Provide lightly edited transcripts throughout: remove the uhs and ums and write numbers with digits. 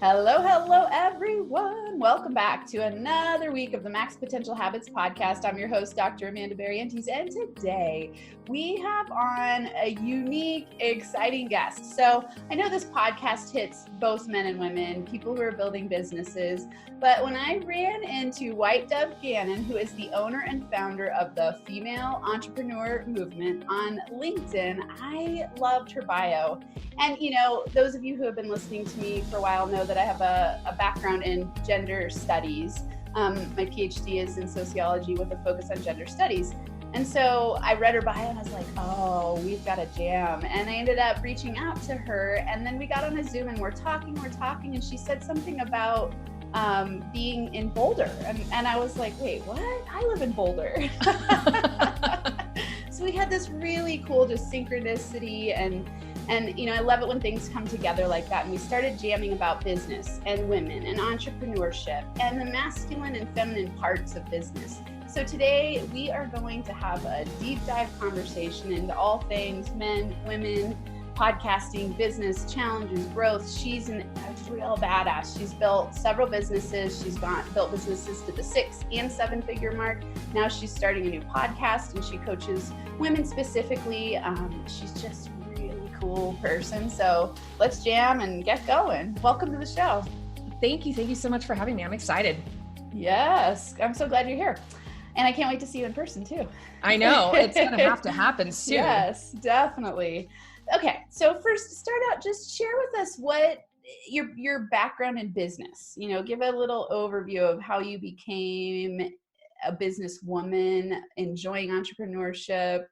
Hello, hello, everyone. Welcome back to another week of the Max Potential Habits podcast. I'm your host, Dr. Amanda Barrientos, and today we have on a unique, exciting guest. So I know this podcast hits both men and women, people who are building businesses, but when I ran into Whitedove Gannon, who is the owner and founder of the Female Entrepreneur Movement on LinkedIn, I loved her bio. And, you know, those of you who have been listening to me for a while know that I have a background in gender studies. My PhD is in sociology with a focus on gender studies. And so I read her bio and I was like, oh, we've got a jam. And I ended up reaching out to her. And then we got on a Zoom and we're talking. And she said something about being in Boulder. And I was like, wait, what? I live in Boulder. So we had this really cool just synchronicity and you know, I love it when things come together like that. And we started jamming about business and women and entrepreneurship and the masculine and feminine parts of business. So today we are going to have a deep dive conversation into all things men, women, podcasting, business, challenges, growth. She's a real badass. She's built several businesses. She's built businesses to the 6 and 7 figure mark. Now she's starting a new podcast and she coaches women specifically. She's just cool person. So let's jam and get going. Welcome to the show. Thank you. Thank you so much for having me. I'm excited. Yes. I'm so glad you're here. And I can't wait to see you in person too. I know. It's going to have to happen soon. Yes, definitely. Okay. So first, start out, just share with us what your background in business, you know, give a little overview of how you became a businesswoman, enjoying entrepreneurship,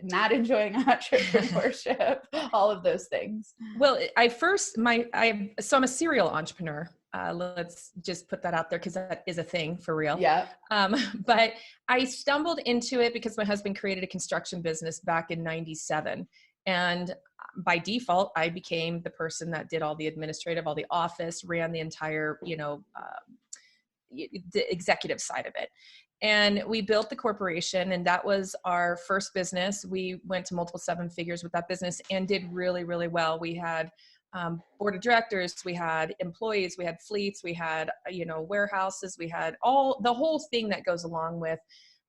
not enjoying entrepreneurship, all of those things. Well, so I'm a serial entrepreneur. Let's just put that out there because that is a thing for real. Yeah. But I stumbled into it because my husband created a construction business back in '97. And by default, I became the person that did all the administrative, all the office, ran the entire, the executive side of it. And we built the corporation, and that was our first business. We went to multiple 7 figures with that business and did really, really well. We had board of directors, we had employees, we had fleets, we had, warehouses, we had the whole thing that goes along with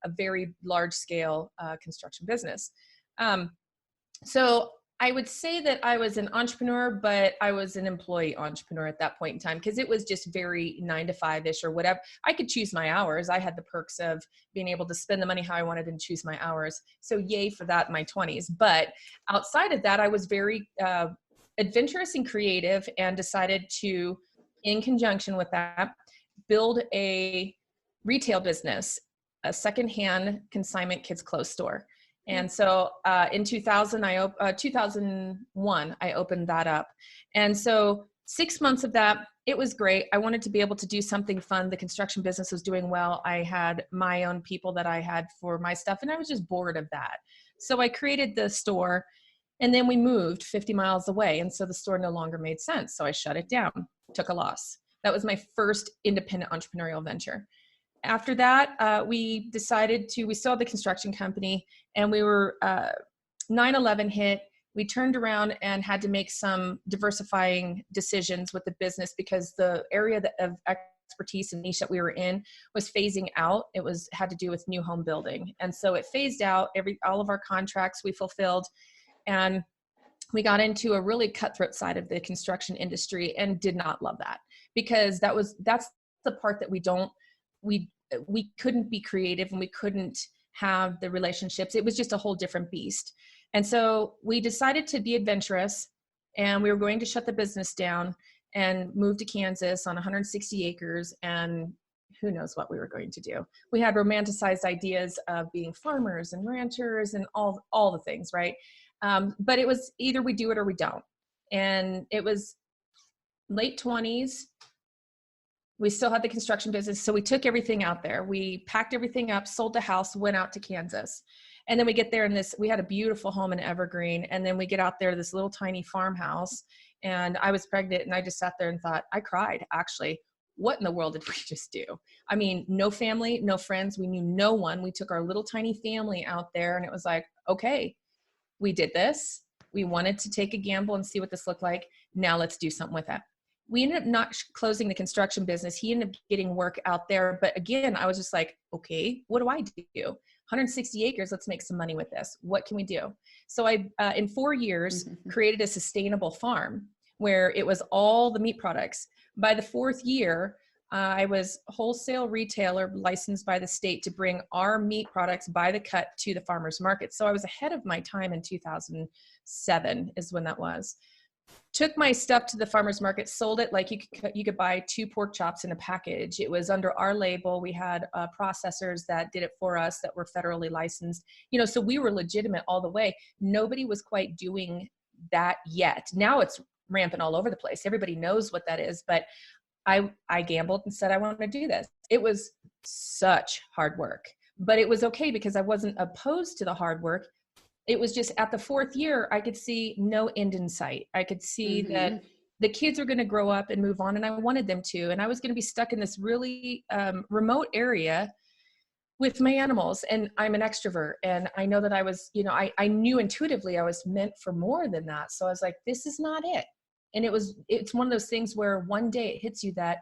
a very large scale construction business. So I would say that I was an entrepreneur, but I was an employee entrepreneur at that point in time because it was just very 9 to 5-ish or whatever. I could choose my hours. I had the perks of being able to spend the money how I wanted and choose my hours. So yay for that in my 20s. But outside of that, I was very adventurous and creative and decided to, in conjunction with that, build a retail business, a secondhand consignment kids clothes store. And so in 2001, I opened that up. And so 6 months of that, it was great. I wanted to be able to do something fun. The construction business was doing well. I had my own people that I had for my stuff, and I was just bored of that. So I created the store, and then we moved 50 miles away. And so the store no longer made sense. So I shut it down, took a loss. That was my first independent entrepreneurial venture. After that, we still had the construction company, and we were 9/11 hit. We turned around and had to make some diversifying decisions with the business because the area of expertise and niche that we were in was phasing out. It had to do with new home building. And so it phased out all of our contracts we fulfilled. And we got into a really cutthroat side of the construction industry and did not love that because that's the part that we couldn't be creative and we couldn't have the relationships. It was just a whole different beast. And so we decided to be adventurous, and we were going to shut the business down and move to Kansas on 160 acres. And who knows what we were going to do. We had romanticized ideas of being farmers and ranchers and all the things, right? But it was either we do it or we don't. And it was late 20s. We still had the construction business. So we took everything out there. We packed everything up, sold the house, went out to Kansas. And then we get there and we had a beautiful home in Evergreen. And then we get out there, this little tiny farmhouse, and I was pregnant, and I just sat there and thought, I cried actually. What in the world did we just do? I mean, no family, no friends. We knew no one. We took our little tiny family out there, and it was like, okay, we did this. We wanted to take a gamble and see what this looked like. Now let's do something with it. we ended up not closing the construction business. He ended up getting work out there. But again, I was just like, okay, what do I do? 160 acres, let's make some money with this. What can we do? So I, in 4 years, created a sustainable farm where it was all the meat products. By the 4th year, I was wholesale retailer licensed by the state to bring our meat products by the cut to the farmer's market. So I was ahead of my time in 2007 is when that was. Took my stuff to the farmer's market, sold it like you could buy 2 pork chops in a package. It was under our label. We had processors that did it for us that were federally licensed. So we were legitimate all the way. Nobody was quite doing that yet. Now it's rampant all over the place. Everybody knows what that is, but I gambled and said, I want to do this. It was such hard work, but it was okay because I wasn't opposed to the hard work. It was just at the 4th year, I could see no end in sight. I could see that the kids are going to grow up and move on, and I wanted them to. And I was going to be stuck in this really remote area with my animals. And I'm an extrovert. And I know that I was, I knew intuitively I was meant for more than that. So I was like, this is not it. And it's one of those things where one day it hits you that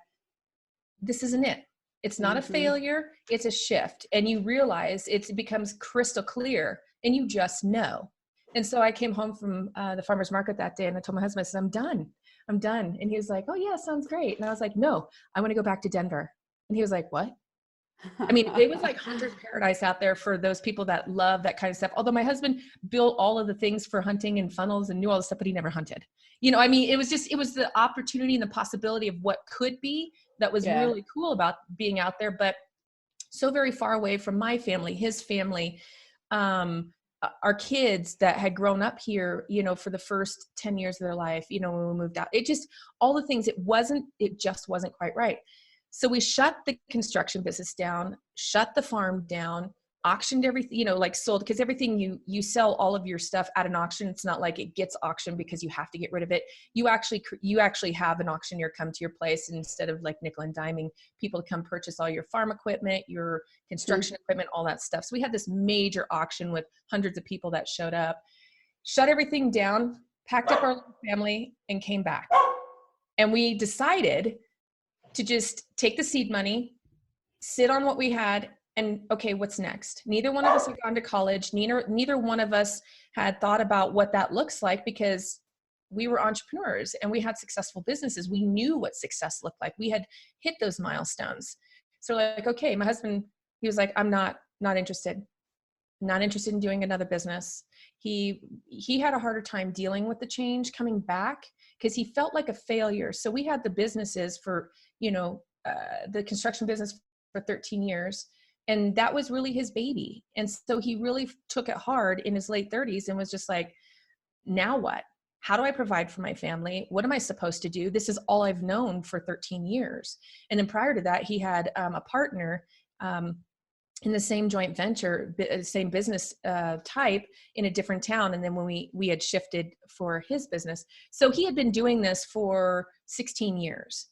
this isn't it. It's not a failure. It's a shift. And you realize it becomes crystal clear. And you just know. And so I came home from the farmer's market that day and I told my husband, I said, I'm done. And he was like, oh yeah, sounds great. And I was like, no, I want to go back to Denver. And he was like, what? I mean, it was like hunter's paradise out there for those people that love that kind of stuff. Although my husband built all of the things for hunting and funnels and knew all the stuff, but he never hunted. It was the opportunity and the possibility of what could be that was really cool about being out there, but so very far away from my family, his family, our kids that had grown up here, for the first 10 years of their life, when we moved out, all the things, it just wasn't quite right. So we shut the construction business down, shut the farm down, auctioned everything, sold, because everything you sell all of your stuff at an auction. It's not like it gets auctioned because you have to get rid of it. You actually have an auctioneer come to your place, and instead of like nickel and diming people to come purchase all your farm equipment, your construction equipment, all that stuff. So we had this major auction with hundreds of people that showed up, shut everything down, packed up our family and came back. And we decided to just take the seed money, sit on what we had, and okay, what's next? Neither one of us had gone to college. Neither one of us had thought about what that looks like, because we were entrepreneurs and we had successful businesses. We knew what success looked like. We had hit those milestones. So like, okay, my husband, he was like, I'm not interested in doing another business. He had a harder time dealing with the change coming back because he felt like a failure. So we had the businesses for, the construction business for 13 years. And that was really his baby. And so he really took it hard in his late 30s and was just like, now what? How do I provide for my family? What am I supposed to do? This is all I've known for 13 years. And then prior to that, he had a partner in the same joint venture, same business type in a different town. And then when we had shifted for his business. So he had been doing this for 16 years.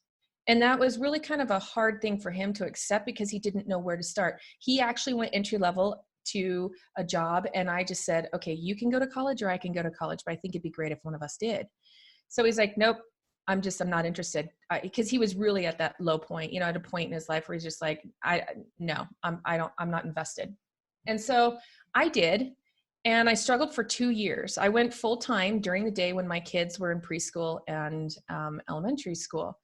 And that was really kind of a hard thing for him to accept because he didn't know where to start. He actually went entry level to a job. And I just said, okay, you can go to college or I can go to college, but I think it'd be great if one of us did. So he's like, nope, I'm not interested. Because he was really at that low point, at a point in his life where he's just like, I'm not invested. And so I did. And I struggled for 2 years. I went full time during the day when my kids were in preschool and elementary school.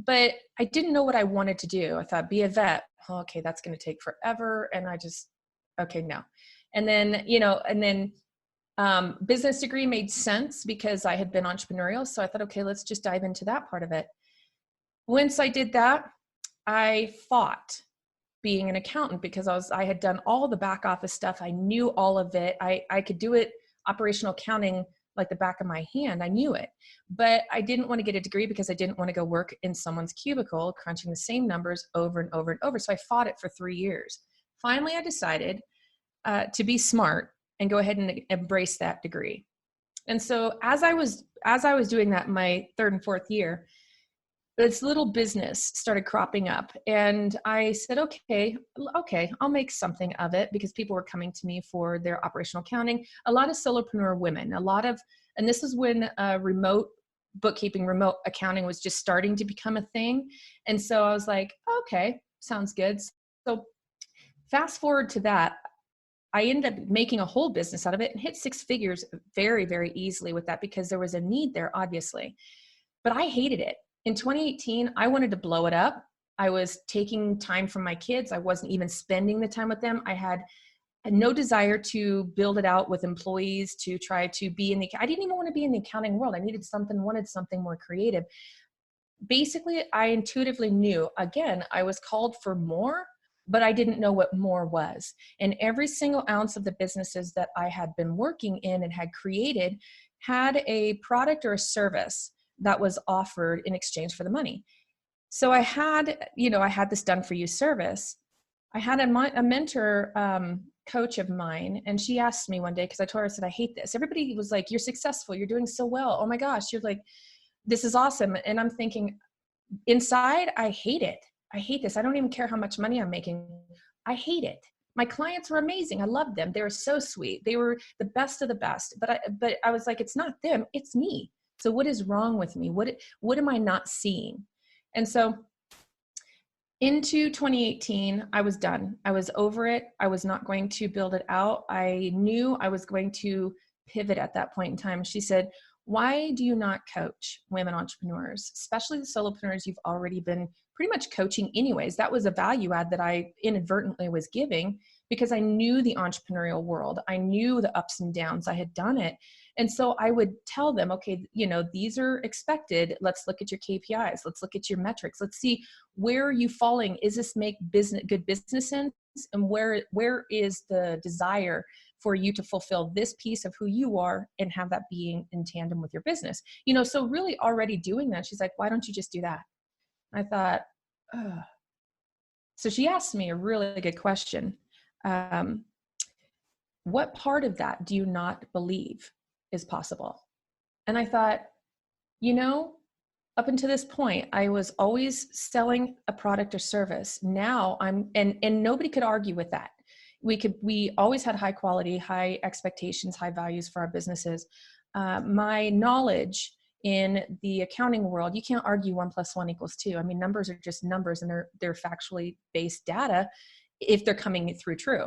But I didn't know what I wanted to do. I thought, be a vet. Oh, okay, that's going to take forever. And okay, no. And then, business degree made sense because I had been entrepreneurial. So I thought, okay, let's just dive into that part of it. Once I did that, I fought being an accountant because I had done all the back office stuff. I knew all of it. I could do it, operational accounting, like the back of my hand. I knew it, but I didn't want to get a degree because I didn't want to go work in someone's cubicle, crunching the same numbers over and over and over. So I fought it for 3 years. Finally, I decided to be smart and go ahead and embrace that degree. And so as I was doing that in my 3rd and 4th year, this little business started cropping up and I said, okay, I'll make something of it because people were coming to me for their operational accounting. A lot of solopreneur women, and this is when remote bookkeeping, remote accounting was just starting to become a thing. And so I was like, okay, sounds good. So fast forward to that, I ended up making a whole business out of it and hit 6 figures very, very easily with that because there was a need there, obviously. But I hated it. In 2018, I wanted to blow it up. I was taking time from my kids. I wasn't even spending the time with them. I had no desire to build it out with employees to try to be in the, I didn't even want to be in the accounting world. I wanted something more creative. Basically, I intuitively knew, again, I was called for more, but I didn't know what more was. And every single ounce of the businesses that I had been working in and had created had a product or a service that was offered in exchange for the money. So I had this done for you service. I had a mentor coach of mine, and she asked me one day, because I told her, I said, I hate this. Everybody was like, you're successful. You're doing so well. Oh my gosh. You're like, this is awesome. And I'm thinking inside, I hate it. I hate this. I don't even care how much money I'm making. I hate it. My clients were amazing. I loved them. They were so sweet. They were the best of the best. But I was like, it's not them, it's me. So what is wrong with me? What am I not seeing? And so into 2018, I was done. I was over it. I was not going to build it out. I knew I was going to pivot at that point in time. She said, why do you not coach women entrepreneurs, especially the solopreneurs you've already been pretty much coaching anyways? That was a value add that I inadvertently was giving because I knew the entrepreneurial world. I knew the ups and downs. I had done it. And so I would tell them, okay, these are expected. Let's look at your KPIs. Let's look at your metrics. Let's see, where are you falling? Is this make good business sense? And where is the desire for you to fulfill this piece of who you are and have that being in tandem with your business? So really already doing that. She's like, why don't you just do that? I thought, ugh. So she asked me a really good question. What part of that do you not believe is possible? And I thought, up until this point, I was always selling a product or service. Now and nobody could argue with that. We always had high quality, high expectations, high values for our businesses. My knowledge in the accounting world, you can't argue 1 + 1 = 2. I mean, numbers are just numbers, and they're factually based data if they're coming through true.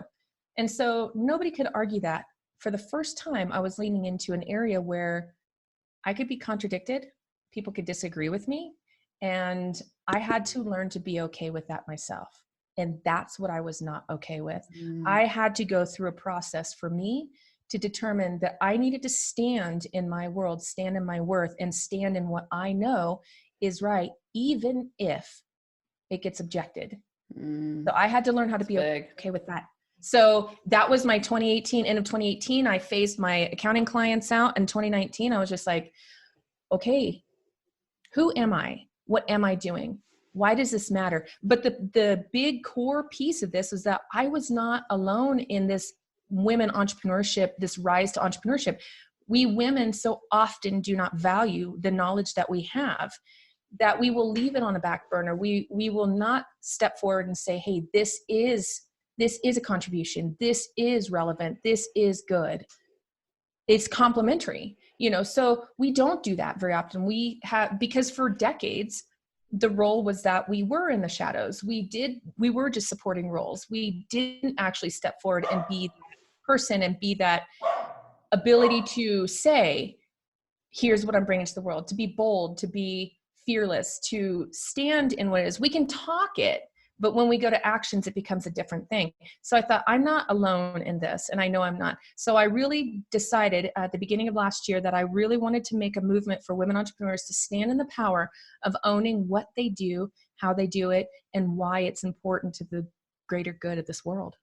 And so nobody could argue that. For the first time, I was leaning into an area where I could be contradicted. People could disagree with me. And I had to learn to be okay with that myself. And that's what I was not okay with. I had to go through a process for me to determine that I needed to stand in my world, stand in my worth, and stand in what I know is right, even if it gets objected. So I had to learn how to be okay with that. So that was my 2018, end of 2018, I phased my accounting clients out. In 2019, I was just like, okay, who am I? What am I doing? Why does this matter? But the big core piece of this is that I was not alone in this women entrepreneurship, this rise to entrepreneurship. We women so often do not value the knowledge that we have, that we will leave it on the back burner. We will not step forward and say, hey, this is a contribution. This is relevant. This is good. It's complementary, so we don't do that very often. Because for decades, the role was that we were in the shadows. We were just supporting roles. We didn't actually step forward and be that person and be that ability to say, here's what I'm bringing to the world, to be bold, to be fearless, to stand in what it is. We can talk it, but when we go to actions, it becomes a different thing. So I thought, I'm not alone in this, and I know I'm not. So I really decided at the beginning of last year that I really wanted to make a movement for women entrepreneurs to stand in the power of owning what they do, how they do it, and why it's important to the greater good of this world.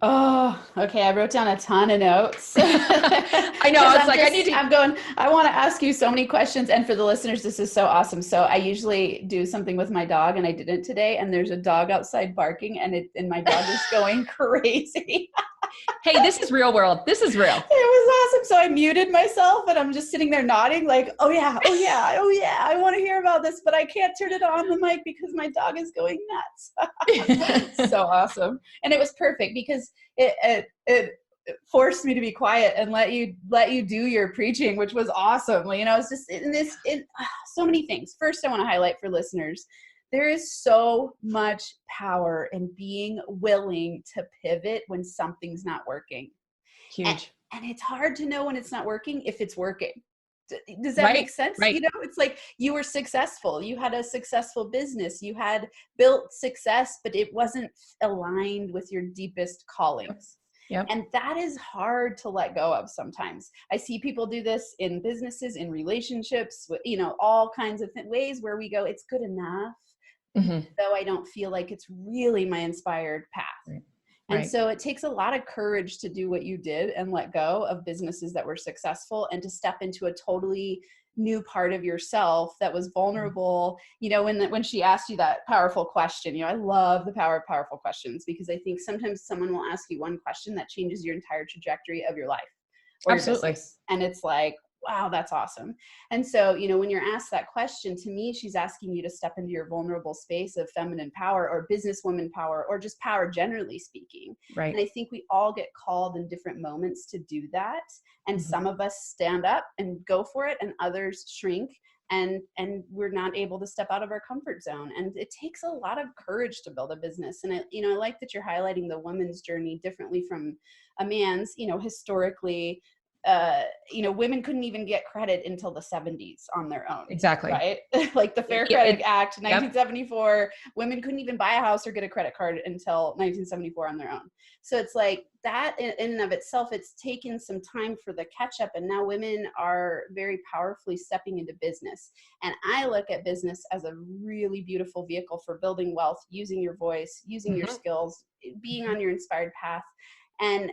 Oh, okay. I wrote down a ton of notes. I know. I want to ask you so many questions. And for the listeners, this is so awesome. So I usually do something with my dog, and I didn't today. And there's a dog outside barking, and my dog is going crazy. Hey, this is real world. This is real. It was awesome. So I muted myself, and I'm just sitting there nodding like, oh yeah, I want to hear about this, but I can't turn it on the mic because my dog is going nuts. So awesome. And it was perfect because it forced me to be quiet and let you do your preaching, which was awesome. You know, it's just so many things. First, I want to highlight for listeners, there is so much power in being willing to pivot when something's not working. Huge. And it's hard to know when it's not working if it's working. Does that Right, make sense? right. You know, it's like you were successful. You had a successful business. You had built success, but it wasn't aligned with your deepest callings. Yep. And that is hard to let go of sometimes. I see people do this in businesses, in relationships, with, you know, all kinds of ways where we go, it's good enough, though I don't feel like it's really my inspired path. Right. And so it takes a lot of courage to do what you did and let go of businesses that were successful and to step into a totally new part of yourself that was vulnerable. You know, when she asked you that powerful question, you know, I love the power of powerful questions, because I think sometimes someone will ask you one question that changes your entire trajectory of your life or Absolutely. your business. And it's like, wow, that's awesome. And so, you know, when you're asked that question, to me, she's asking you to step into your vulnerable space of feminine power or businesswoman power, or just power, generally speaking. Right. And I think we all get called in different moments to do that. And some of us stand up and go for it, and others shrink, and we're not able to step out of our comfort zone. And it takes a lot of courage to build a business. And I like that you're highlighting the woman's journey differently from a man's. You know, historically, you know, women couldn't even get credit until the 70s on their own. Exactly. Right? Like the Fair Credit Act, 1974, women couldn't even buy a house or get a credit card until 1974 on their own. So it's like that in and of itself, it's taken some time for the catch up. And now women are very powerfully stepping into business. And I look at business as a really beautiful vehicle for building wealth, using your voice, using your skills, being on your inspired path. And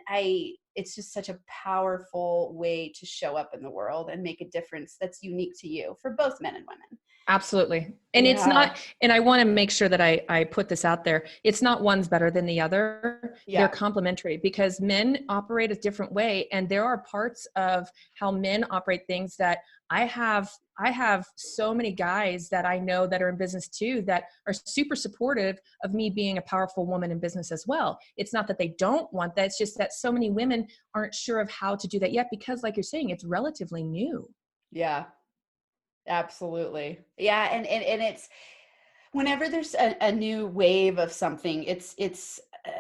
it's just such a powerful way to show up in the world and make a difference that's unique to you, for both men and women. Absolutely. And it's not, and I want to make sure that I put this out there. It's not one's better than the other. They're complementary, because men operate a different way. And there are parts of how men operate things that I have so many guys that I know that are in business too, that are super supportive of me being a powerful woman in business as well. It's not that they don't want that. It's just that so many women aren't sure of how to do that yet, because like you're saying, it's relatively new. Yeah. Absolutely. Yeah. And it's, whenever there's a new wave of something, it's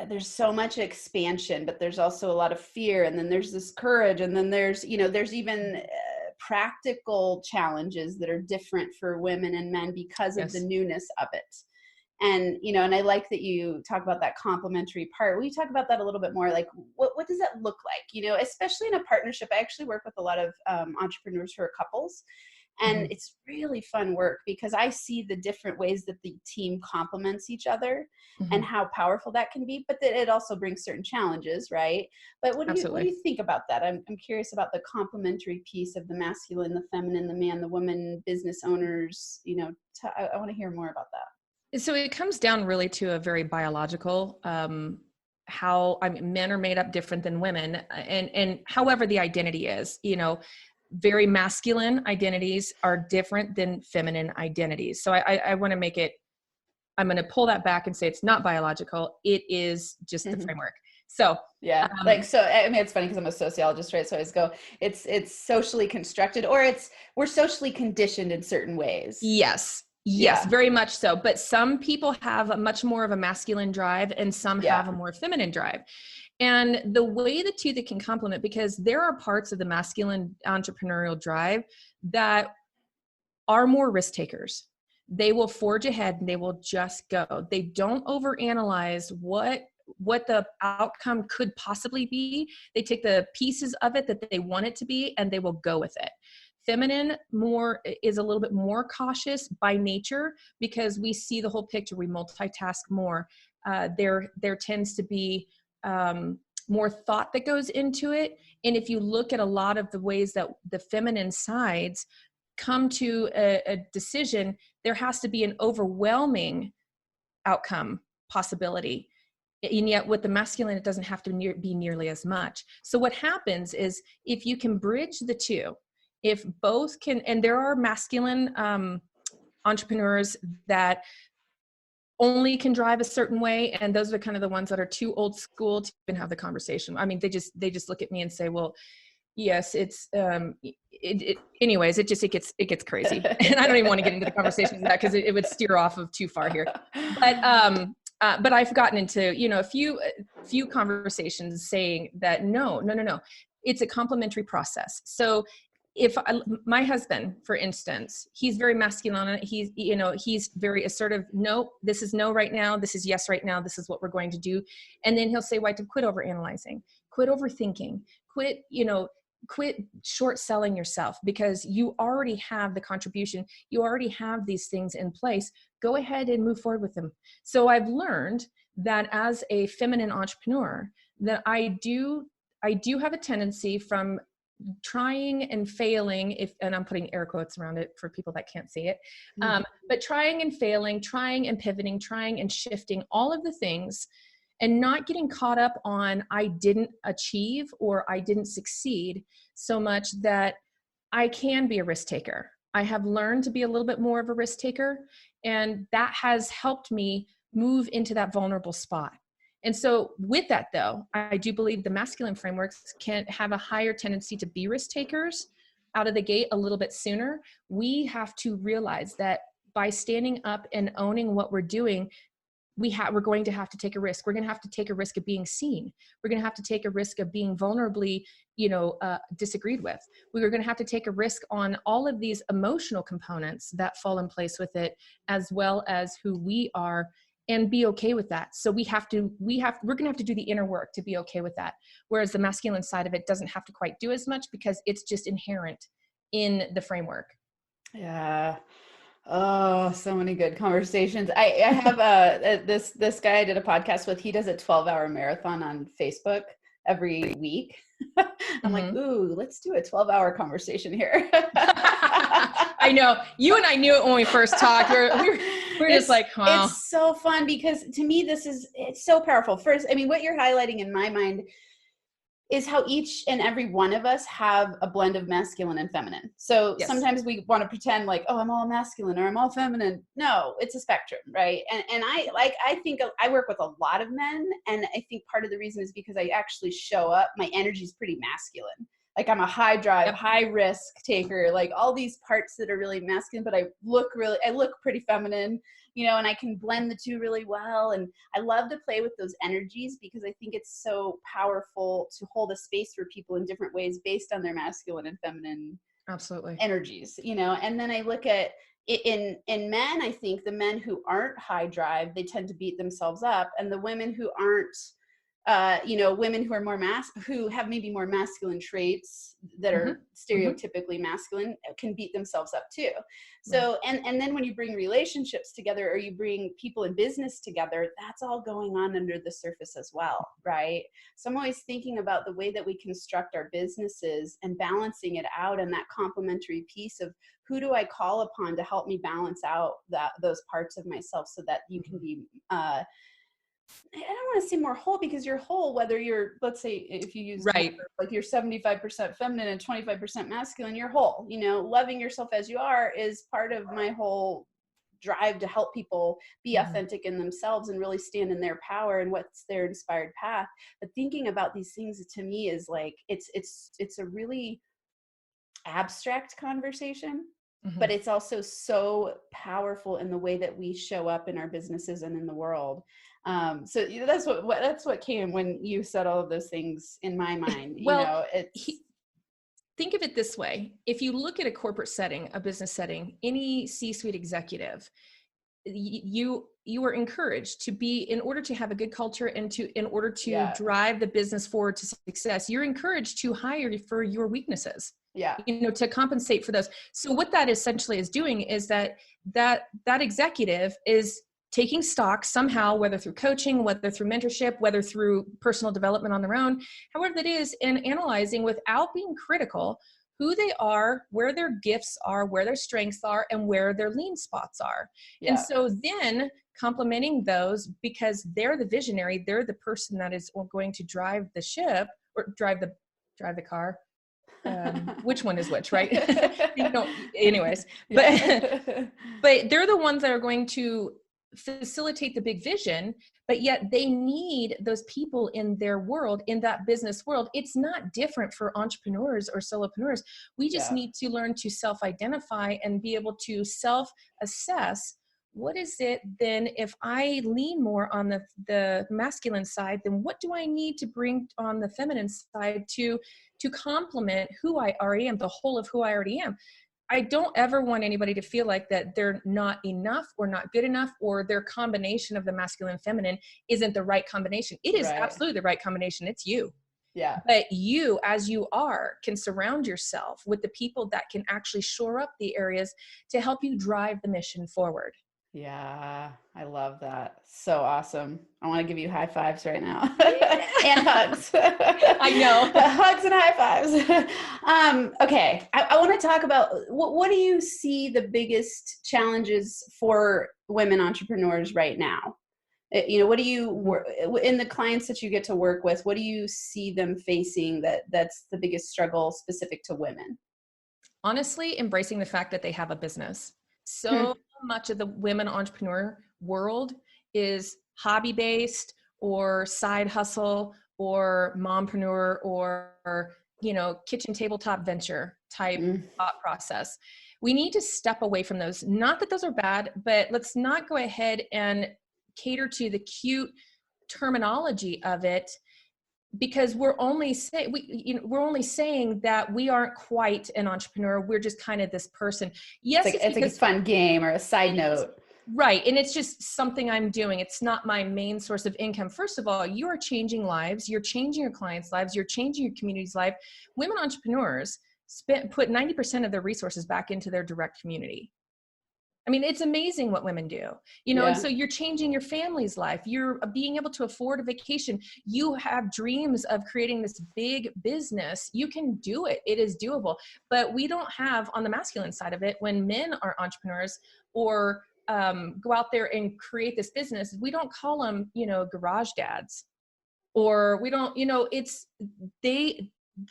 there's so much expansion, but there's also a lot of fear. And then there's this courage. And then there's, you know, there's even practical challenges that are different for women and men because of the newness of it. And, you know, and I like that you talk about that complementary part. Will you talk about that a little bit more? Like, what does that look like? You know, especially in a partnership. I actually work with a lot of entrepreneurs who are couples. And it's really fun work, because I see the different ways that the team complements each other and how powerful that can be, but that it also brings certain challenges, right? But what do you think about that? I'm curious about the complementary piece of the masculine, the feminine, the man, the woman, business owners. You know, I want to hear more about that. So it comes down really to a very biological, how men are made up different than women, and however the identity is, you know, very masculine identities are different than feminine identities. So I want to make it, I'm going to pull that back and say it's not biological. It is just the framework. So yeah, so I mean, it's funny because I'm a sociologist, right? So I always go, it's socially constructed, or we're socially conditioned in certain ways. Yes, very much so. But some people have a much more of a masculine drive, and some have a more feminine drive. And the way the two that can complement, because there are parts of the masculine entrepreneurial drive that are more risk takers. They will forge ahead and they will just go. They don't overanalyze what the outcome could possibly be. They take the pieces of it that they want it to be, and they will go with it. Feminine is a little bit more cautious by nature, because we see the whole picture. We multitask more. There tends to be more thought that goes into it. And if you look at a lot of the ways that the feminine sides come to a decision, there has to be an overwhelming outcome possibility. And yet with the masculine, it doesn't have to be nearly as much. So what happens is, if you can bridge the two, if both can, and there are masculine entrepreneurs that only can drive a certain way. And those are kind of the ones that are too old school to even have the conversation. I mean, they just look at me and say, well, yes, it's, anyways, it gets crazy. And I don't even want to get into the conversation of that because it would steer off of too far here. But I've gotten into, a few conversations saying that no. It's a complementary process. So my husband, for instance, he's very masculine on it. He's very assertive. No, this is no right now. This is yes right now. This is what we're going to do. And then he'll say, "Why to quit overanalyzing, quit overthinking, quit short selling yourself, because you already have the contribution. You already have these things in place. Go ahead and move forward with them." So I've learned that as a feminine entrepreneur, that I do have a tendency from trying and failing, and I'm putting air quotes around it for people that can't see it, but trying and failing, trying and pivoting, trying and shifting, all of the things, and not getting caught up on I didn't achieve or I didn't succeed so much that I can be a risk taker. I have learned to be a little bit more of a risk taker, and that has helped me move into that vulnerable spot. And so with that, though, I do believe the masculine frameworks can have a higher tendency to be risk takers out of the gate a little bit sooner. We have to realize that by standing up and owning what we're doing, we're going to have to take a risk. We're going to have to take a risk of being seen. We're going to have to take a risk of being vulnerably, disagreed with. We're going to have to take a risk on all of these emotional components that fall in place with it, as well as who we are, and be okay with that. So we're going to have to do the inner work to be okay with that. Whereas the masculine side of it doesn't have to quite do as much because it's just inherent in the framework. Yeah. Oh, so many good conversations. I have this guy I did a podcast with. He does a 12-hour marathon on Facebook every week. I'm like, ooh, let's do a 12-hour conversation here. I know. You and I knew it when we first talked. We're just like, wow. It's so fun because to me, it's so powerful. First, I mean, what you're highlighting in my mind is how each and every one of us have a blend of masculine and feminine. So yes. Sometimes we want to pretend like, oh, I'm all masculine or I'm all feminine. No, it's a spectrum, right? And I think I work with a lot of men, and I think part of the reason is because I actually show up, my energy is pretty masculine. Like I'm a high drive, high risk taker, like all these parts that are really masculine, but I look pretty feminine, and I can blend the two really well. And I love to play with those energies because I think it's so powerful to hold a space for people in different ways based on their masculine and feminine energies, and then I look at in men, I think the men who aren't high drive, they tend to beat themselves up. And the women who aren't, women who are who have maybe more masculine traits that are stereotypically masculine can beat themselves up too. So, and then when you bring relationships together, or you bring people in business together, that's all going on under the surface as well, right? So I'm always thinking about the way that we construct our businesses and balancing it out, and that complementary piece of who do I call upon to help me balance out those parts of myself so that you can be, I don't want to say more whole, because you're whole, whether you're, let's say if you use like you're 75% feminine and 25% masculine, you're whole. Loving yourself as you are is part of my whole drive to help people be authentic in themselves and really stand in their power and what's their inspired path. But thinking about these things to me is like, it's a really abstract conversation, but it's also so powerful in the way that we show up in our businesses and in the world. So that's what came when you said all of those things in my mind. Think of it this way. If you look at a corporate setting, a business setting, any C-suite executive, you are encouraged to be, in order to have a good culture and in order to drive the business forward to success, you're encouraged to hire for your weaknesses. To compensate for those. So what that essentially is doing is that executive is taking stock somehow, whether through coaching, whether through mentorship, whether through personal development on their own, however that is, and analyzing without being critical who they are, where their gifts are, where their strengths are, and where their lean spots are. And so then complementing those, because they're the visionary, they're the person that is going to drive the ship or drive the car. Which one is which, right? Anyways, but they're the ones that are going to facilitate the big vision, but yet they need those people in their world, in that business world. It's not different for entrepreneurs or solopreneurs. We just need to learn to self-identify and be able to self-assess. What is it then, if I lean more on the masculine side, then what do I need to bring on the feminine side to complement who I already am, the whole of who I already am? I don't ever want anybody to feel like that they're not enough or not good enough, or their combination of the masculine and feminine isn't the right combination. It is absolutely the right combination. It's you. Yeah. But you, as you are, can surround yourself with the people that can actually shore up the areas to help you drive the mission forward. Yeah, I love that. So awesome. I want to give you high fives right now. And hugs. I know. Hugs and high fives. Okay. I want to talk about what do you see the biggest challenges for women entrepreneurs right now? What do you, in the clients that you get to work with, what do you see them facing that's the biggest struggle specific to women? Honestly, embracing the fact that they have a business. So much of the women entrepreneur world is hobby-based or side hustle or mompreneur or, kitchen tabletop venture type thought process. We need to step away from those. Not that those are bad, but let's not go ahead and cater to the cute terminology of it, because we're only saying that we aren't quite an entrepreneur. We're just kind of this person. Yes, it's like a fun game or a side note. Right. And it's just something I'm doing. It's not my main source of income. First of all, you are changing lives. You're changing your clients' lives. You're changing your community's life. Women entrepreneurs put 90% of their resources back into their direct community. I mean, it's amazing what women do, and so you're changing your family's life. You're being able to afford a vacation. You have dreams of creating this big business. You can do it. It is doable. But we don't have, on the masculine side of it, when men are entrepreneurs or go out there and create this business, we don't call them, garage dads, or we don't,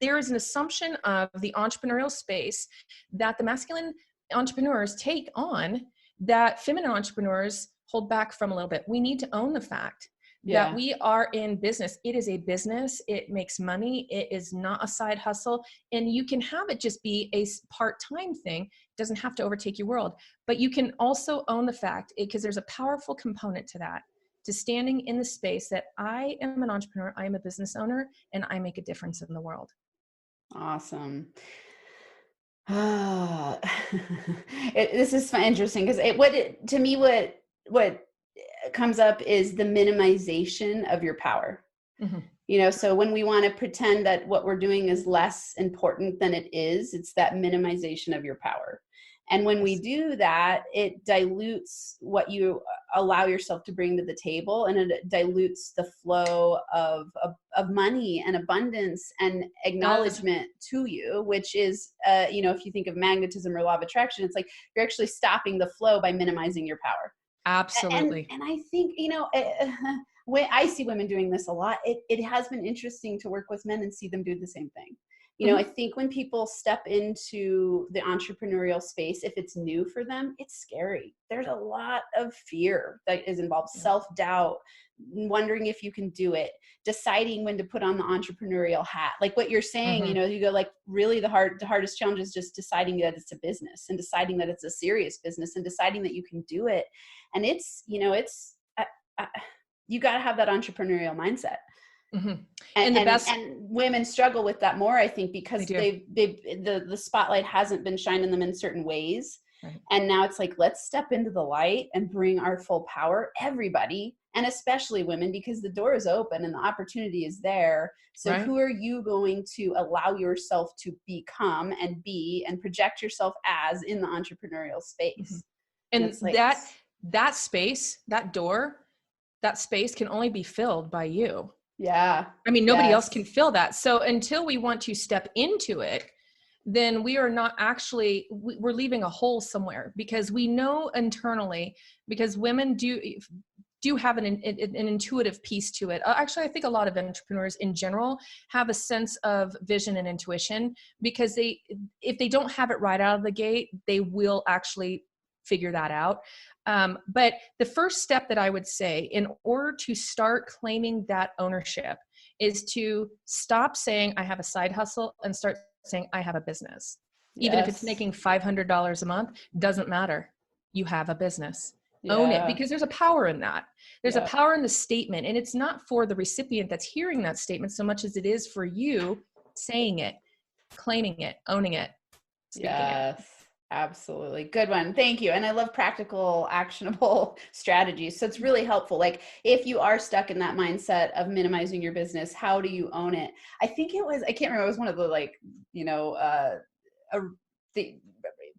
there is an assumption of the entrepreneurial space that the masculine entrepreneurs take on that feminine entrepreneurs hold back from a little bit. We need to own the fact that we are in business. It is a business. It makes money. It is not a side hustle. And you can have it just be a part-time thing. It doesn't have to overtake your world, but you can also own the fact, because there's a powerful component to that, to standing in the space that I am an entrepreneur, I am a business owner, and I make a difference in the world. Awesome. This is interesting because what comes up is the minimization of your power. So when we want to pretend that what we're doing is less important than it is, it's that minimization of your power. And when we do that, it dilutes what you allow yourself to bring to the table, and it dilutes the flow of money and abundance and acknowledgement to you, which is, if you think of magnetism or law of attraction, it's like you're actually stopping the flow by minimizing your power. Absolutely. And I think, when I see women doing this a lot, it has been interesting to work with men and see them do the same thing. I think when people step into the entrepreneurial space, if it's new for them, it's scary. There's a lot of fear that is involved, self-doubt, wondering if you can do it, deciding when to put on the entrepreneurial hat. Like what you're saying, you go like, really the hardest challenge is just deciding that it's a business, and deciding that it's a serious business, and deciding that you can do it. And it's, you got to have that entrepreneurial mindset. And women struggle with that more, I think, because the spotlight hasn't been shined on them in certain ways. Right. And now it's like, let's step into the light and bring our full power, everybody, and especially women, because the door is open and the opportunity is there. So who are you going to allow yourself to become and be and project yourself as in the entrepreneurial space? And that space, that door, that space can only be filled by you. Yeah. I mean, nobody else can fill that. So until we want to step into it, then we are not actually, we're leaving a hole somewhere, because we know internally, because women do have an intuitive piece to it. Actually, I think a lot of entrepreneurs in general have a sense of vision and intuition, because if they don't have it right out of the gate, they will actually figure that out. But the first step that I would say in order to start claiming that ownership is to stop saying I have a side hustle and start saying I have a business. Even if it's Yes. making $500 a month, doesn't matter. You have a business. Own it, Yeah. because there's a power in that. There's a Yeah. power in the statement, and it's not for the recipient that's hearing that statement so much as it is for you saying it, claiming it, owning it, speaking it. Yes, absolutely. Good one. Thank you. And I love practical, actionable strategies. So it's really helpful. Like if you are stuck in that mindset of minimizing your business, how do you own it? I think it was, I can't remember, it was one of the like, the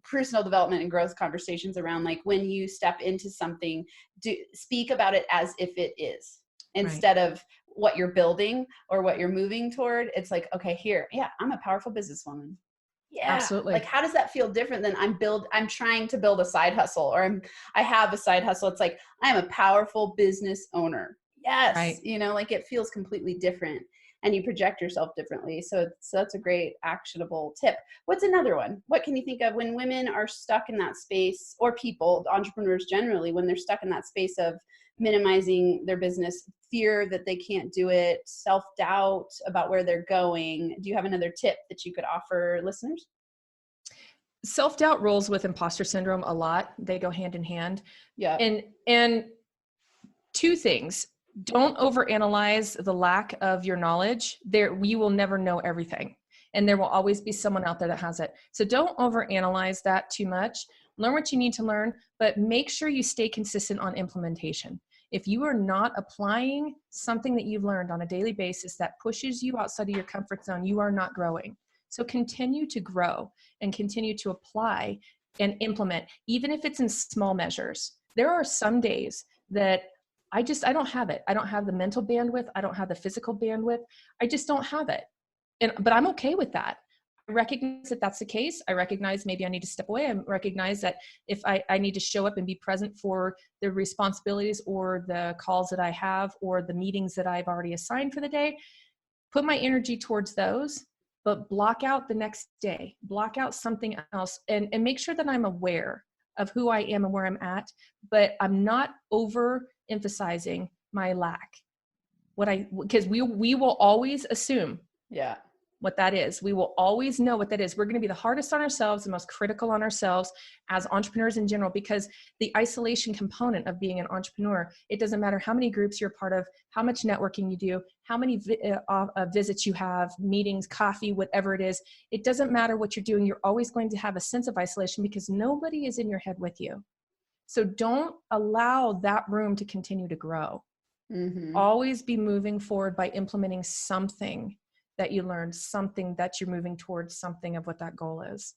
personal development and growth conversations around like when you step into something, speak about it as if it is instead of what you're building or what you're moving toward. It's like, okay, here, yeah, I'm a powerful businesswoman. Yeah. Absolutely. Like, how does that feel different than I'm trying to build a side hustle, or I have a side hustle. It's like, I'm a powerful business owner. Yes. Right. Like it feels completely different and you project yourself differently. So that's a great actionable tip. What's another one? What can you think of when women are stuck in that space, or people, entrepreneurs generally, when they're stuck in that space of minimizing their business, fear that they can't do it, self-doubt about where they're going? Do you have another tip that you could offer listeners? Self-doubt rolls with imposter syndrome a lot. They go hand in hand. Yeah. And two things. Don't overanalyze the lack of your knowledge. You will never know everything. And there will always be someone out there that has it. So don't overanalyze that too much. Learn what you need to learn, but make sure you stay consistent on implementation. If you are not applying something that you've learned on a daily basis that pushes you outside of your comfort zone, you are not growing. So continue to grow and continue to apply and implement, even if it's in small measures. There are some days that I don't have it. I don't have the mental bandwidth. I don't have the physical bandwidth. I just don't have it. But I'm okay with that. I recognize that that's the case. I recognize maybe I need to step away. I recognize that if I need to show up and be present for the responsibilities or the calls that I have or the meetings that I've already assigned for the day, put my energy towards those, but block out the next day, block out something else, and make sure that I'm aware of who I am and where I'm at, but I'm not overemphasizing my lack. Because we will always assume what that is. We will always know what that is. We're going to be the hardest on ourselves, the most critical on ourselves as entrepreneurs in general, because the isolation component of being an entrepreneur, it doesn't matter how many groups you're part of, how much networking you do, how many visits you have, meetings, coffee, whatever it is. It doesn't matter what you're doing. You're always going to have a sense of isolation because nobody is in your head with you. So don't allow that room to continue to grow. Mm-hmm. Always be moving forward by implementing something that you learned, something that you're moving towards, something of what that goal is.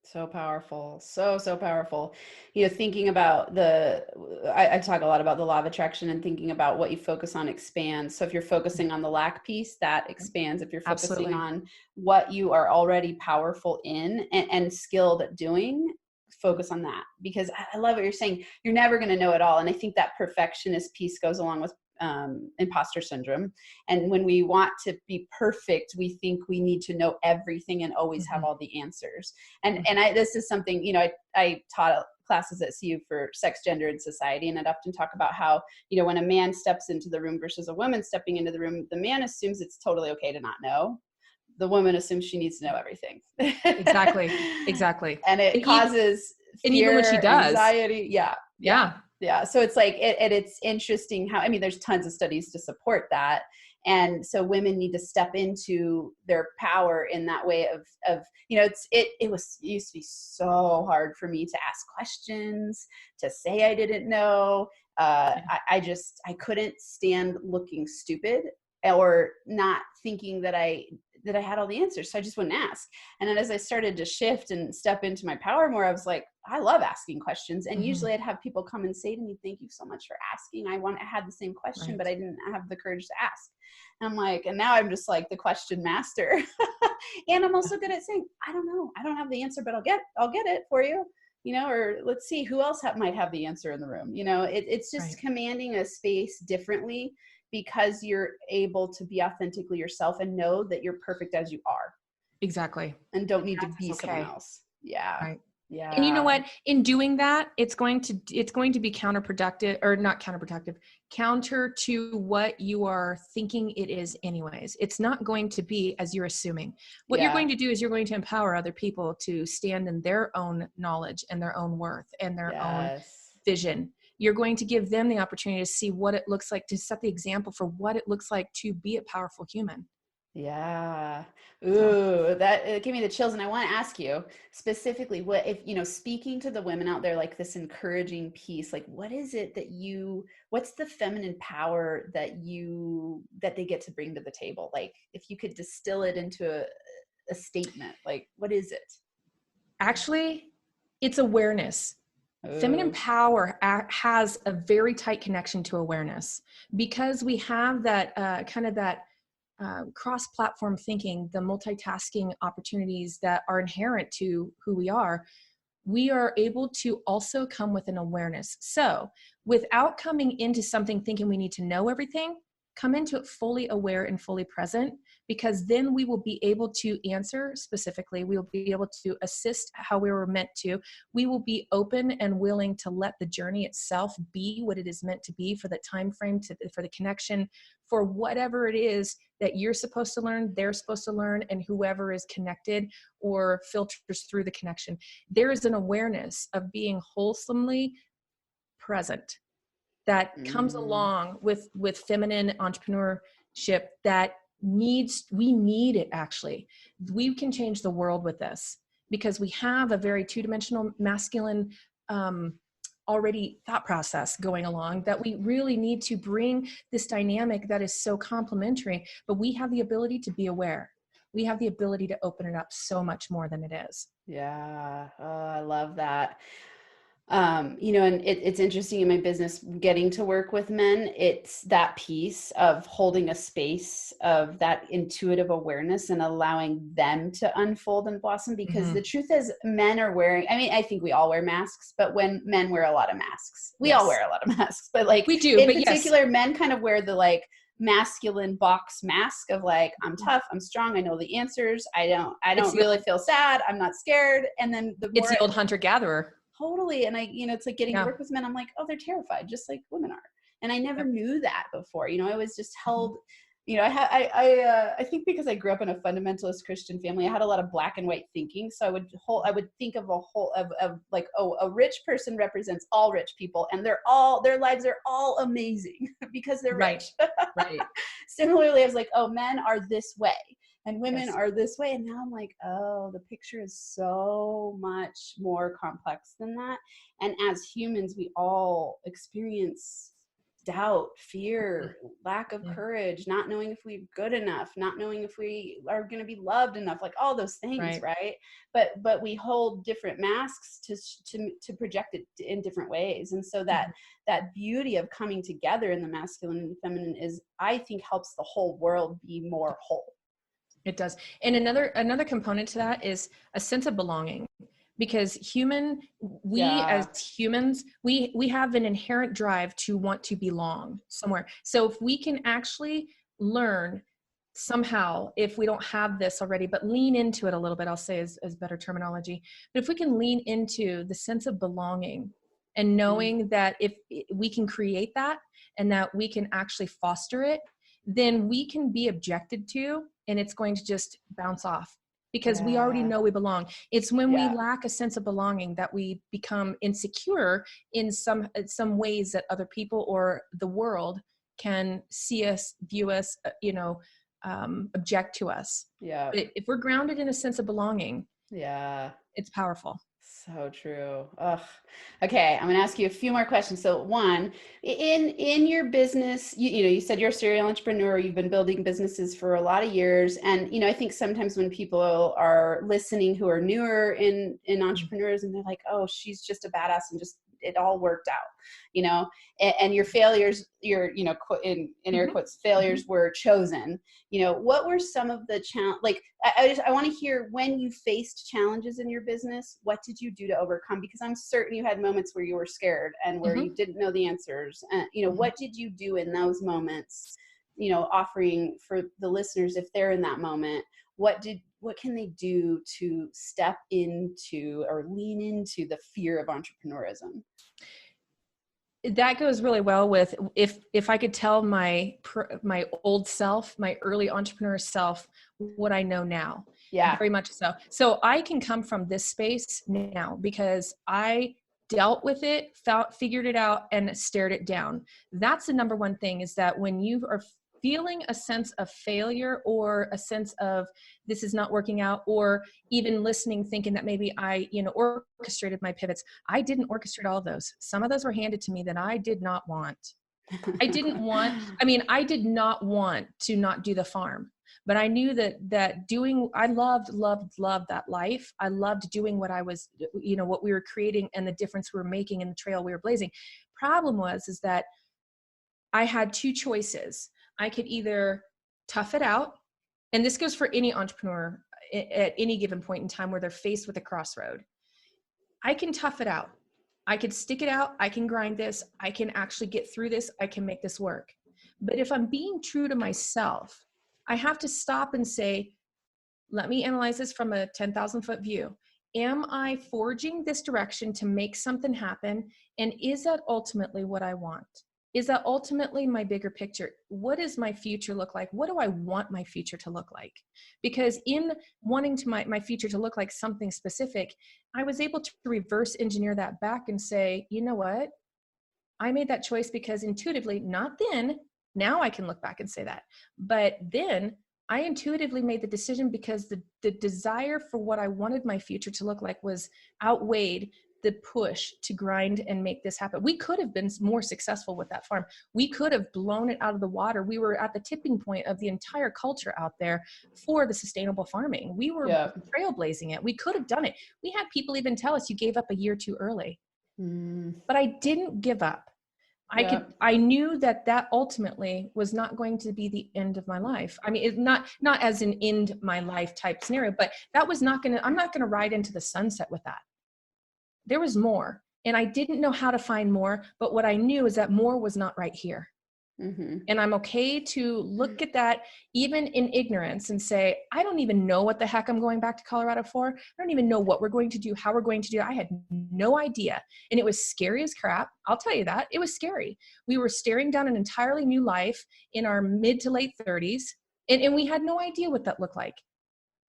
So powerful. So powerful. Thinking about I talk a lot about the law of attraction, and thinking about what you focus on expands. So if you're focusing on the lack piece, that expands. If you're focusing on what you are already powerful in and skilled at doing, focus on that. Because I love what you're saying. You're never going to know it all. And I think that perfectionist piece goes along with imposter syndrome. And when we want to be perfect, we think we need to know everything and always have all the answers. And this is something, I taught classes at CU for sex, gender, and society. And I'd often talk about how, when a man steps into the room versus a woman stepping into the room, the man assumes it's totally okay to not know. The woman assumes she needs to know everything. Exactly. And it causes fear, even when she does, anxiety. Yeah. So it's like, it's interesting how, there's tons of studies to support that. And so women need to step into their power in that way of it used to be so hard for me to ask questions, to say I didn't know. I couldn't stand looking stupid or not thinking that I had all the answers. So I just wouldn't ask. And then as I started to shift and step into my power more, I was like, I love asking questions. And usually I'd have people come and say to me, thank you so much for asking. I had the same question, but I didn't have the courage to ask. And I'm like, and now I'm just like the question master. And I'm also good at saying, I don't know. I don't have the answer, but I'll get it for you. Or let's see who else might have the answer in the room. It's just commanding a space differently, because you're able to be authentically yourself and know that you're perfect as you are. Exactly. And don't need to be someone else. Yeah. Right. And you know Yeah. what? In doing that, it's going to be counterproductive, or not counterproductive, counter to what you are thinking it is anyways. It's not going to be as you're assuming. What you're Yeah. going to do is you're going to empower other people to stand in their own knowledge and their own worth and their own Yes. vision. You're going to give them the opportunity to see what it looks like, to set the example for what it looks like to be a powerful human. Yeah. So. Ooh, that it gave me the chills. And I want to ask you specifically, what if, speaking to the women out there, like this encouraging piece, like what is it that what's the feminine power that they get to bring to the table? Like if you could distill it into a statement, like what is it? Actually, it's awareness. Feminine Ooh. power has a very tight connection to awareness, because we have that cross-platform thinking, the multitasking opportunities that are inherent to who we are. We are able to also come with an awareness. So without coming into something thinking we need to know everything, come into it fully aware and fully present, because then we will be able to answer specifically. We will be able to assist how we were meant to. We will be open and willing to let the journey itself be what it is meant to be, for the time frame, for the connection, for whatever it is that you're supposed to learn, they're supposed to learn, and whoever is connected or filters through the connection. There is an awareness of being wholesomely present that comes Mm. along with feminine entrepreneurship that we need it. Actually, we can change the world with this, because we have a very two-dimensional masculine already thought process going along, that we really need to bring this dynamic that is so complementary. But we have the ability to be aware. We have the ability to open it up so much more than it is. Yeah. Oh, I love that. And it's interesting in my business getting to work with men. It's that piece of holding a space of that intuitive awareness and allowing them to unfold and blossom. Because the truth is, men are wearing, I mean, I think we all wear masks, but when men wear a lot of masks, we all Yes, wear a lot of masks, but like we do. in But yes, particular, men kind of wear the like masculine box mask of like, I'm tough, I'm strong, I know the answers, I it's don't the really feel sad, I'm not scared. And then the it's more the old hunter-gatherer. totally. And it's like getting to Yeah. work with men. I'm like, oh, they're terrified, just like women are. And I never knew that before. I was just held. I think because I grew up in a fundamentalist Christian family, I had a lot of black and white thinking. So I would think of like, oh, a rich person represents all rich people, and their lives are all amazing because they're Right. rich. Right. Similarly, I was like, oh, men are this way and women Yes. are this way. And now I'm like, oh, the picture is so much more complex than that. And as humans, we all experience doubt, fear, lack of courage, not knowing if we're good enough, not knowing if we are going to be loved enough, like all those things, right? But we hold different masks to project it in different ways. And so that beauty of coming together in the masculine and feminine is, I think, helps the whole world be more whole. It does. And another component to that is a sense of belonging, because as humans, we have an inherent drive to want to belong somewhere. So if we can actually learn somehow, if we don't have this already, but lean into it a little bit, I'll say as better terminology, but if we can lean into the sense of belonging and knowing that if we can create that and that we can actually foster it, then we can be objected to and it's going to just bounce off, because we already know we belong. It's when we lack a sense of belonging that we become insecure in some ways that other people or the world can see us, view us, object to us. Yeah. But if we're grounded in a sense of belonging, it's powerful. So true. Ugh. Okay, I'm gonna ask you a few more questions. So one, in your business, you said you're a serial entrepreneur, you've been building businesses for a lot of years. And I think sometimes when people are listening who are newer in entrepreneurs and they're like, oh, she's just a badass and just it all worked out, and your failures, in air quotes, failures were chosen. What were some of the like, I want to hear, when you faced challenges in your business, what did you do to overcome? Because I'm certain you had moments where you were scared and where you didn't know the answers. What did you do in those moments? Offering for the listeners, if they're in that moment, what did what can they do to step into or lean into the fear of entrepreneurism? That goes really well with if I could tell my old self, my early entrepreneur self, what I know now. Yeah. Very much so. So I can come from this space now because I dealt with it, figured it out, and stared it down. That's the number one thing, is that when you are feeling a sense of failure or a sense of this is not working out, or even listening, thinking that maybe I, orchestrated my pivots. I didn't orchestrate all of those. Some of those were handed to me that I did not want. I did not want to not do the farm, but I knew I loved that life. I loved doing what I was, what we were creating and the difference we were making in the trail we were blazing. Problem is that I had two choices. I could either tough it out, and this goes for any entrepreneur at any given point in time where they're faced with a crossroad. I can tough it out. I could stick it out. I can grind this. I can actually get through this. I can make this work. But if I'm being true to myself, I have to stop and say, let me analyze this from a 10,000 foot view. Am I forging this direction to make something happen? And is that ultimately what I want? Is that ultimately my bigger picture? What does my future look like? What do I want my future to look like? Because in wanting to my future to look like something specific, I was able to reverse engineer that back and say, you know what? I made that choice because intuitively, not then, now I can look back and say that. But then I intuitively made the decision because the desire for what I wanted my future to look like was outweighed the push to grind and make this happen. We could have been more successful with that farm. We could have blown it out of the water. We were at the tipping point of the entire culture out there for the sustainable farming. We were trailblazing it. We could have done it. We had people even tell us you gave up a year too early. But I didn't give up. I knew that ultimately was not going to be the end of my life. I mean, it's not as an end my life type scenario, but that was I'm not going to ride into the sunset with that. There was more, and I didn't know how to find more, but what I knew is that more was not right here. Mm-hmm. And I'm okay to look at that even in ignorance and say, I don't even know what the heck I'm going back to Colorado for. I don't even know what we're going to do, how we're going to do it. I had no idea. And it was scary as crap. I'll tell you that. It was scary. We were staring down an entirely new life in our mid to late 30s. And we had no idea what that looked like.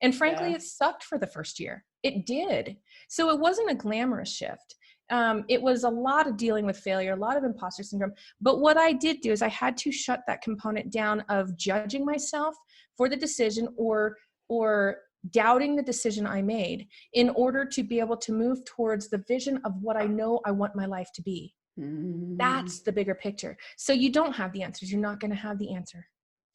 And frankly, it sucked for the first year. It did. So it wasn't a glamorous shift. It was a lot of dealing with failure, a lot of imposter syndrome. But what I did do is I had to shut that component down of judging myself for the decision or doubting the decision I made in order to be able to move towards the vision of what I know I want my life to be. That's the bigger picture. So you don't have the answers. You're not going to have the answer.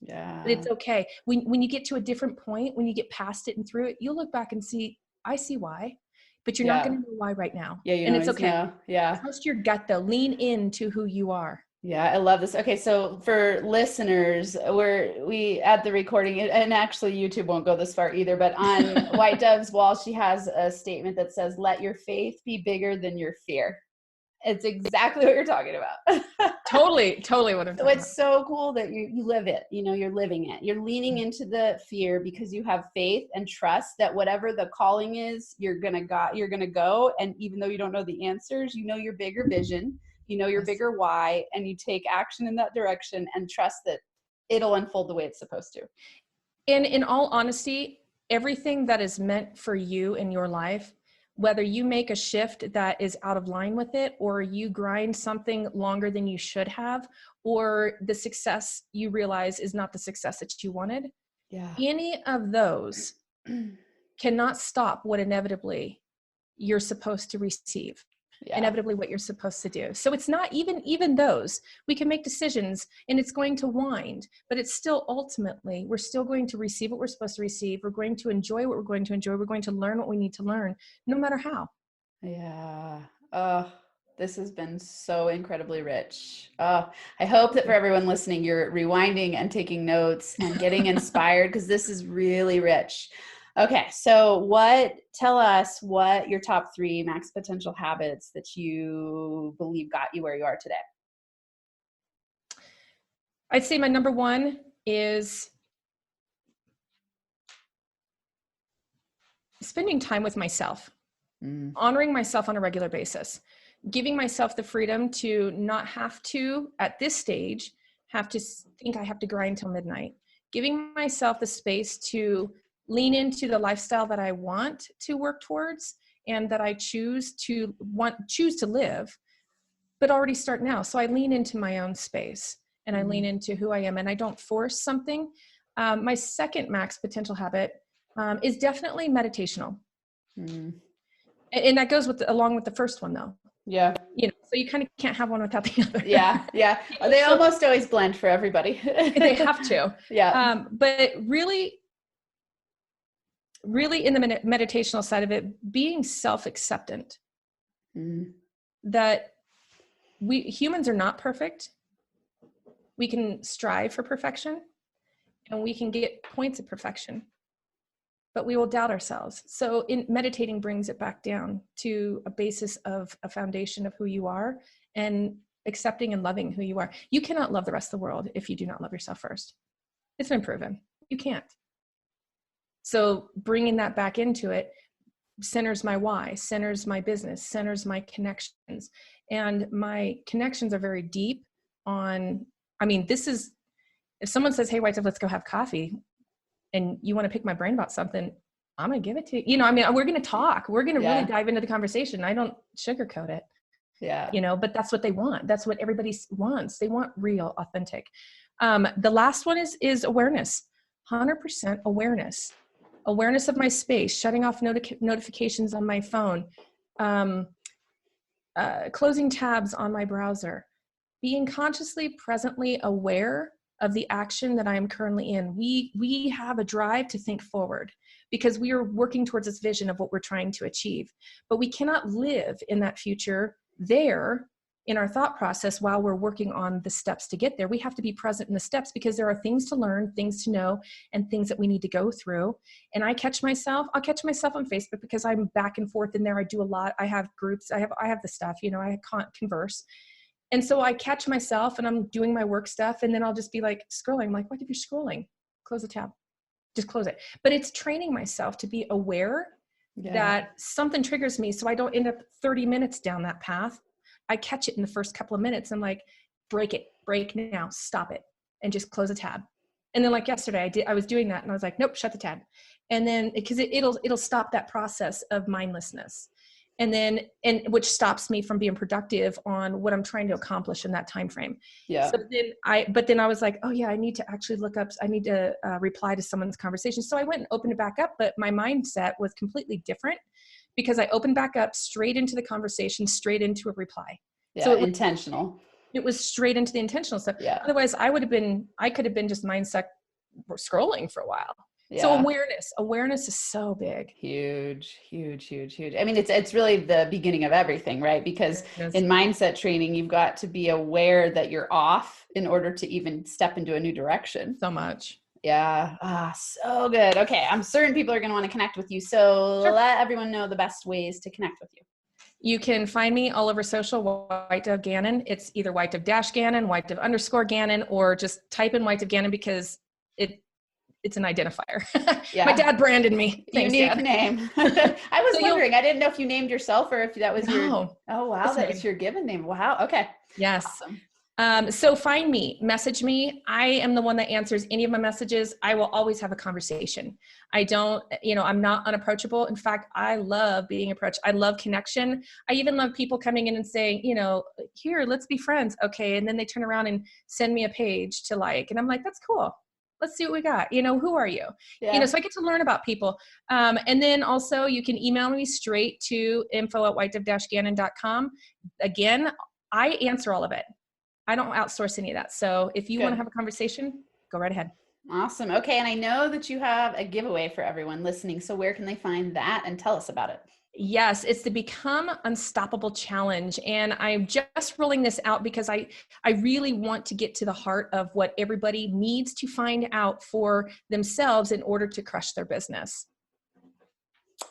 Yeah. But it's okay. When you get to a different point, when you get past it and through it, you'll look back and see, I see why, but you're not going to know why right now. Yeah. And it's okay. Know. Yeah. Trust your gut though. Lean into who you are. Yeah. I love this. Okay. So for listeners, we at the recording, and actually YouTube won't go this far either, but on Whitedove's wall, she has a statement that says, let your faith be bigger than your fear. It's exactly what you're talking about. Totally what I'm talking about. It's so cool that you live it, you're living it. You're leaning into the fear because you have faith and trust that whatever the calling is, you're going to go. And even though you don't know the answers, you know your bigger vision, your bigger why, and you take action in that direction and trust that it'll unfold the way it's supposed to. And in all honesty, everything that is meant for you in your life, whether you make a shift that is out of line with it, or you grind something longer than you should have, or the success you realize is not the success that you wanted. Yeah. Any of those cannot stop what inevitably you're supposed to receive. Yeah. Inevitably what you're supposed to do. So it's not even those. We can make decisions and it's going to wind, but it's still ultimately, we're still going to receive what we're supposed to receive. We're going to enjoy what we're going to enjoy. We're going to learn what we need to learn, no matter how. Yeah. This has been so incredibly rich. I hope that for everyone listening, you're rewinding and taking notes and getting inspired because this is really rich. Okay, so tell us what your top 3 max potential habits that you believe got you where you are today. I'd say my number 1 is spending time with myself, honoring myself on a regular basis, giving myself the freedom to not have to, at this stage, have to think I have to grind till midnight, giving myself the space to lean into the lifestyle that I want to work towards and that I choose to live, but already start now. So I lean into my own space and I lean into who I am, and I don't force something. My second max potential habit is definitely meditational. And that goes along with the first one though. Yeah. You know, so you kind of can't have one without the other. Yeah. Yeah. They almost always blend for everybody. They have to. Yeah. But really in the meditational side of it, being self-acceptant, that we humans are not perfect. We can strive for perfection and we can get points of perfection, but we will doubt ourselves. So meditating brings it back down to a basis of a foundation of who you are and accepting and loving who you are. You cannot love the rest of the world if you do not love yourself first. It's been proven. You can't. So bringing that back into it centers my why, centers my business, centers my connections. And my connections are very deep on, if someone says, hey, Whitedove, let's go have coffee, and you want to pick my brain about something, I'm going to give it to you. We're going to talk. We're going to really dive into the conversation. I don't sugarcoat it. Yeah. But that's what they want. That's what everybody wants. They want real, authentic. The last one is awareness, 100% awareness. Awareness of my space, shutting off notifications on my phone, closing tabs on my browser, being consciously, presently aware of the action that I am currently in. We have a drive to think forward because we are working towards this vision of what we're trying to achieve, but we cannot live in that future there in our thought process while we're working on the steps to get there. We have to be present in the steps because there are things to learn, things to know, and things that we need to go through. And I'll catch myself on Facebook because I'm back and forth in there. I do a lot. I have groups. I have the stuff, I can't converse. And so I catch myself and I'm doing my work stuff. And then I'll just be like scrolling. I'm like, what if you're scrolling? Close the tab, just close it. But it's training myself to be aware that something triggers me. So I don't end up 30 minutes down that path. I catch it in the first couple of minutes. I'm like, break now, stop it, and just close a tab. And then like yesterday, I was doing that and I was like, nope, shut the tab. And then because it'll stop that process of mindlessness. And which stops me from being productive on what I'm trying to accomplish in that time frame. Yeah. So then I was like, oh yeah, I need to actually I need to reply to someone's conversation. So I went and opened it back up, but my mindset was completely different because I opened back up straight into the conversation, straight into a reply. Yeah, so it intentional. It was straight into the intentional stuff. Yeah. Otherwise I could have been just mindset scrolling for a while. Yeah. So awareness is so big. Huge. I mean, it's really the beginning of everything, right? Because in mindset training, you've got to be aware that you're off in order to even step into a new direction. So much. Yeah. So good. Okay. I'm certain people are going to want to connect with you. So let everyone know the best ways to connect with you. You can find me all over social, Whitedove Gannon. It's either Whitedove-Gannon, Whitedove_Gannon, or just type in Whitedove Gannon because it's an identifier. Yeah. My dad branded me. Thanks, Unique Dad. name. I was wondering, I didn't know if you named yourself or if that was your, oh wow, that was your given name. Wow. Okay. Yes. Awesome. So find me, message me. I am the one that answers any of my messages. I will always have a conversation. I'm not unapproachable. In fact, I love being approached. I love connection. I even love people coming in and saying, here, let's be friends. Okay. And then they turn around and send me a page to like, and I'm like, that's cool. Let's see what we got. Who are you? Yeah. So I get to learn about people. And then also you can email me straight to info@whitedove-gannon.com. Again, I answer all of it. I don't outsource any of that. So if you want to have a conversation, go right ahead. Awesome. Okay. And I know that you have a giveaway for everyone listening. So where can they find that and tell us about it? Yes, it's the Become Unstoppable Challenge. And I'm just rolling this out because I really want to get to the heart of what everybody needs to find out for themselves in order to crush their business.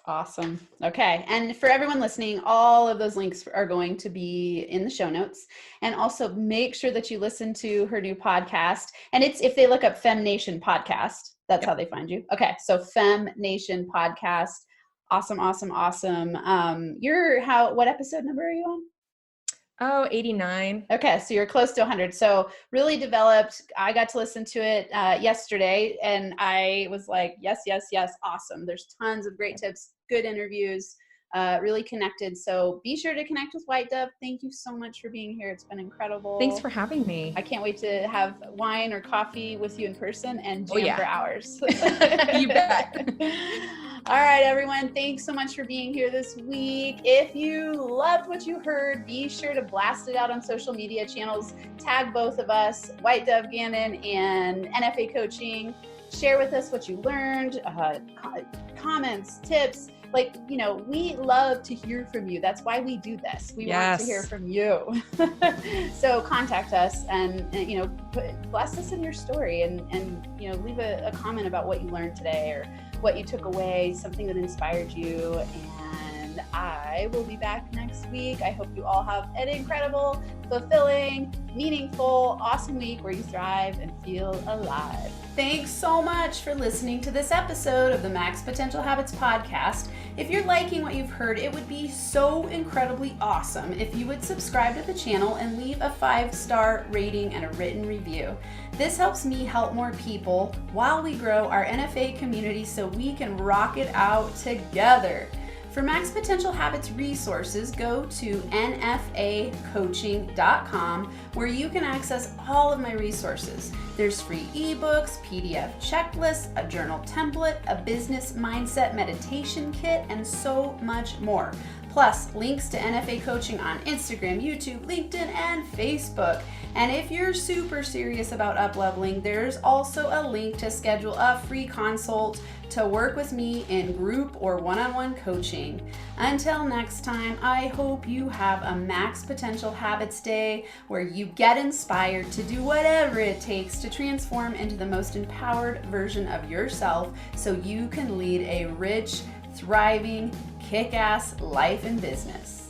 Awesome. Okay. And for everyone listening, all of those links are going to be in the show notes. And also make sure that you listen to her new podcast. And it's, if they look up Fem Nation Podcast, that's how they find you. Okay. So Fem Nation Podcast Awesome. What episode number are you on? Oh, 89. Okay, so you're close to 100. So really developed. I got to listen to it yesterday, and I was like, yes, awesome. There's tons of great tips, good interviews, really connected. So be sure to connect with Whitedove. Thank you so much for being here. It's been incredible. Thanks for having me. I can't wait to have wine or coffee with you in person and jam for hours. You bet. All right, everyone. Thanks so much for being here this week. If you loved what you heard, be sure to blast it out on social media channels. Tag both of us, Whitedove Gannon and NFA Coaching. Share with us what you learned, comments, tips. We love to hear from you. That's why we do this. We want to hear from you. So contact us and bless us in your story and leave a comment about what you learned today or what you took away, something that inspired you. And I will be back next week. I hope you all have an incredible, fulfilling, meaningful, awesome week where you thrive and feel alive. Thanks so much for listening to this episode of the Max Potential Habits podcast. If you're liking what you've heard, it would be so incredibly awesome if you would subscribe to the channel and leave a 5-star rating and a written review. This helps me help more people while we grow our NFA community so we can rock it out together. For Max Potential Habits resources, go to nfacoaching.com where you can access all of my resources. There's free ebooks, PDF checklists, a journal template, a business mindset meditation kit, and so much more. Plus, links to NFA Coaching on Instagram, YouTube, LinkedIn, and Facebook. And if you're super serious about up-leveling, there's also a link to schedule a free consult to work with me in group or one-on-one coaching. Until next time, I hope you have a Max Potential Habits Day where you get inspired to do whatever it takes to transform into the most empowered version of yourself so you can lead a rich, thriving, kick-ass life and business.